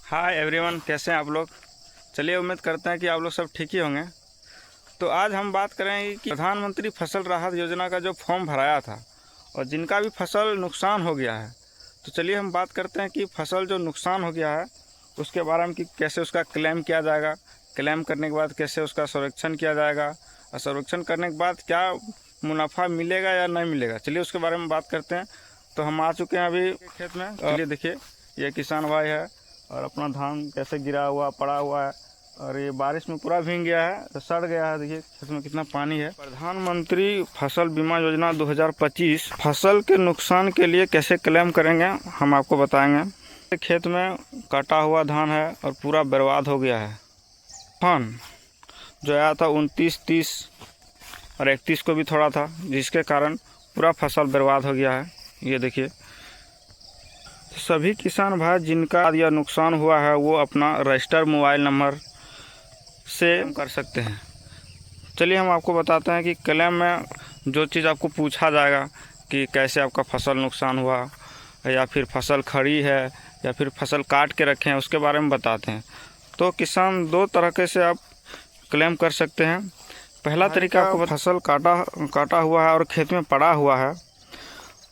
Hi everyone, कैसे हैं आप लोग। चलिए, उम्मीद करते हैं कि आप लोग सब ठीक ही होंगे। तो आज हम बात करेंगे कि प्रधानमंत्री फसल राहत योजना का जो फॉर्म भराया था और जिनका भी फसल नुकसान हो गया है, तो चलिए हम बात करते हैं कि फसल जो नुकसान हो गया है उसके बारे में कि कैसे उसका क्लेम किया जाएगा, क्लेम करने के बाद कैसे उसका संरक्षण किया जाएगा और संरक्षण करने के बाद क्या मुनाफा मिलेगा या नहीं मिलेगा। चलिए उसके बारे में बात करते हैं। तो हम आ चुके हैं अभी खेत में। चलिए देखिए, ये किसान भाई है और अपना धान कैसे गिरा हुआ पड़ा हुआ है और ये बारिश में पूरा भीग गया है, तो सड़ गया है। देखिए खेत में कितना पानी है। प्रधानमंत्री फसल बीमा योजना 2025 फसल के नुकसान के लिए कैसे क्लेम करेंगे हम आपको बताएंगे। खेत में कटा हुआ धान है और पूरा बर्बाद हो गया है। तूफान जो आया था 29, 30 और 31 को भी थोड़ा था, जिसके कारण पूरा फसल बर्बाद हो गया है। ये देखिए, सभी किसान भाई जिनका यह नुकसान हुआ है वो अपना रजिस्टर मोबाइल नंबर से कर सकते हैं। चलिए हम आपको बताते हैं कि क्लेम में जो चीज़ आपको पूछा जाएगा कि कैसे आपका फसल नुकसान हुआ या फिर फसल खड़ी है या फिर फसल काट के रखे हैं, उसके बारे में बताते हैं। तो किसान दो तरीके से आप क्लेम कर सकते हैं। पहला तरीका, आपको फसल काटा हुआ है और खेत में पड़ा हुआ है,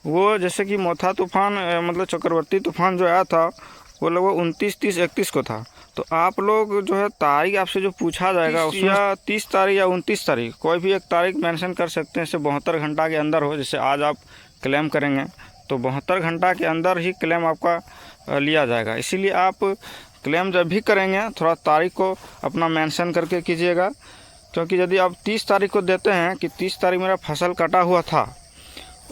वो जैसे कि मोथा तूफान मतलब चक्रवर्ती तूफान जो आया था वो लगभग 29, 30, 31 को था। तो आप लोग जो है तारीख आपसे जो पूछा जाएगा उसमें 30 तारीख या 29 तारीख कोई भी एक तारीख मेंशन कर सकते हैं। जैसे 72 घंटा के अंदर हो। जैसे आज आप क्लेम करेंगे तो 72 घंटा के अंदर ही क्लेम आपका लिया जाएगा। इसीलिए आप क्लेम जब भी करेंगे थोड़ा तारीख को अपना मेंशन करके कीजिएगा, क्योंकि यदि आप 30 तारीख को देते हैं कि 30 तारीख मेरा फसल कटा हुआ था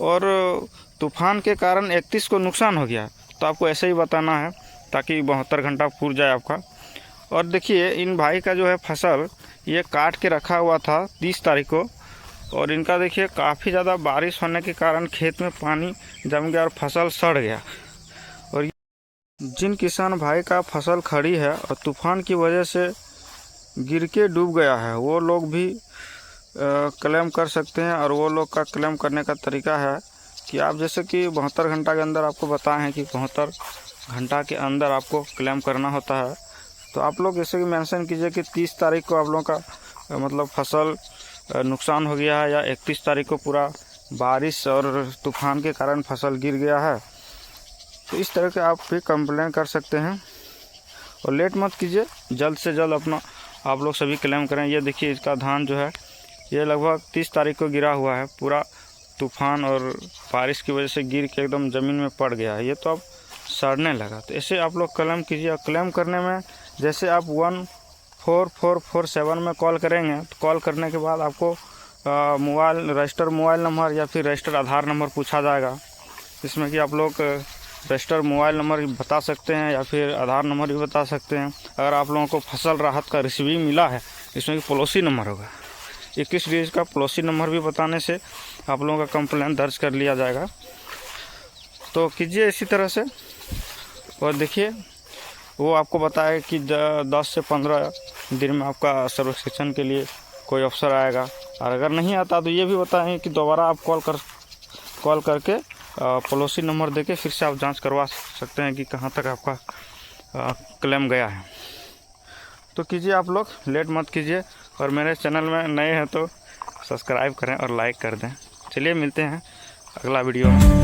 और तूफान के कारण 31 को नुकसान हो गया, तो आपको ऐसे ही बताना है ताकि 72 घंटा पूरा जाए आपका। और देखिए, इन भाई का जो है फसल ये काट के रखा हुआ था 30 तारीख को और इनका देखिए काफ़ी ज़्यादा बारिश होने के कारण खेत में पानी जम गया और फसल सड़ गया। और जिन किसान भाई का फसल खड़ी है और तूफान की वजह से गिर के डूब गया है, वो लोग भी क्लेम कर सकते हैं। और वो लोग का क्लेम करने का तरीका है कि आप जैसे कि 72 घंटा के अंदर आपको बताएं हैं कि 72 घंटा के अंदर आपको क्लेम करना होता है। तो आप लोग जैसे कि मेंशन कीजिए कि 30 तारीख को आप लोगों का मतलब फसल नुकसान हो गया है या 31 तारीख को पूरा बारिश और तूफान के कारण फसल गिर गया है। तो इस तरह के आप भी कंप्लेन कर सकते हैं और लेट मत कीजिए, जल्द से जल्द अपना आप लोग सभी क्लेम करें। ये देखिए, इसका धान जो है ये लगभग 30 तारीख को गिरा हुआ है, पूरा तूफान और बारिश की वजह से गिर के एकदम ज़मीन में पड़ गया है। ये तो अब सड़ने लगा। तो ऐसे आप लोग क्लेम कीजिए। और क्लेम करने में जैसे आप 14447 में कॉल करेंगे तो कॉल करने के बाद आपको रजिस्टर मोबाइल नंबर या फिर रजिस्टर आधार नंबर पूछा जाएगा, जिसमें कि आप लोग रजिस्टर मोबाइल नंबर बता सकते हैं या फिर आधार नंबर भी बता सकते हैं। अगर आप लोगों को फसल राहत का रिसीविंग मिला है, इसमें कि पॉलिसी नंबर होगा 21 डिजिट का पॉलिसी नंबर भी बताने से आप लोगों का कंप्लेंट दर्ज कर लिया जाएगा। तो कीजिए इसी तरह से। और देखिए, वो आपको बताएगा कि 10 से 15 दिन में आपका सर्वेक्षण के लिए कोई अफसर आएगा। और अगर नहीं आता तो ये भी बताएंगे कि दोबारा आप कॉल करके पॉलिसी नंबर देके फिर से आप जांच करवा सकते हैं कि कहाँ तक आपका क्लेम गया है। तो कीजिए आप लोग, लेट मत कीजिए। और मेरे चैनल में नए हैं तो सब्सक्राइब करें और लाइक कर दें। चलिए मिलते हैं अगला वीडियो में।